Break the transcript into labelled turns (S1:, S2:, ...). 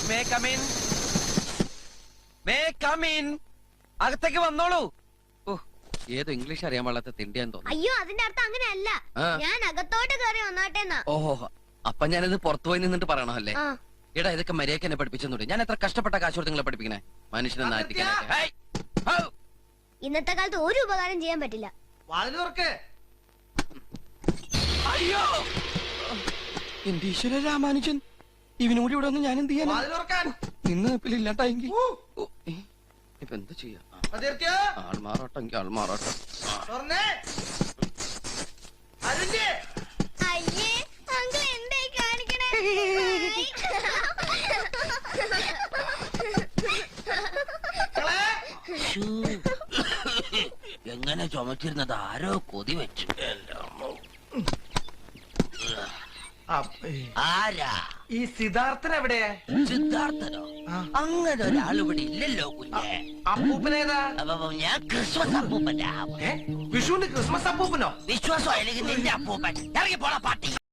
S1: May come in, may come in. അകത്തേക്ക് വന്നോളൂ. ഏതോ ഇംഗ്ലീഷ് അറിയാൻ പാടാത്ത തിണ്ടിയാന്ന് തോന്നുന്നു.
S2: അയ്യോ, അതിന്റെ അർത്ഥം അങ്ങനെയല്ല. ഞാൻ അകത്തോട്ട് കയറി വന്നോട്ടെന്നാ.
S1: ഓഹോ, അപ്പൊ ഞാനിത് പുറത്തു പോയി നിന്നിട്ട് പറയണോ അല്ലേ? എടാ, ഇതൊക്കെ മര്യാദക്ക് എന്നെ പഠിപ്പിച്ചെന്നൂടെ? ഞാൻ എത്ര കഷ്ടപ്പെട്ട കാശ് കൊടുത്ത് നിങ്ങളെ പഠിപ്പിക്കണേ, മനുഷ്യനെ നാട്ടിക്കാനൊക്കെ.
S2: ഇന്നത്തെ കാലത്ത് ഒരു ഉപകാരം ചെയ്യാൻ പറ്റില്ല.
S1: അയ്യോ, എന്റെ ഈശ്വര രാമാനുജൻ, ഇവനും കൂടി ഇവിടെ വന്ന് ഞാൻ എന്ത് ചെയ്യാൻ? നിന്ന് ഇല്ലാട്ടായെങ്കിൽ ഇപ്പൊ എന്താ ചെയ്യാ? ആൾമാറാട്ടെങ്കിൽ ആൾമാറാട്ടം.
S2: അയ്യേ, അങ്കിൾ എന്തായി കാണിക്കണേ?
S1: എങ്ങനെ ചുമച്ചിരുന്നത് ആരോ കൊതി വെച്ചു. ആരാ
S3: ഈ സിദ്ധാർത്ഥൻ എവിടെ?
S1: സിദ്ധാർത്ഥനോ? അങ്ങനെ ഒരാൾ ഇവിടെ ഇല്ലല്ലോ കുഞ്ഞെ.
S3: അപ്പൂപ്പനേതാ?
S1: ഞാൻ ക്രിസ്മസ് അപ്പൂപ്പന്റെ.
S3: വിഷുവിന് ക്രിസ്മസ് അപ്പൂപ്പനോ?
S1: വിശ്വാസം അല്ലെങ്കിൽ നിന്റെ അപ്പൂപ്പൻ. ഇറങ്ങി പോണ പാട്ടി.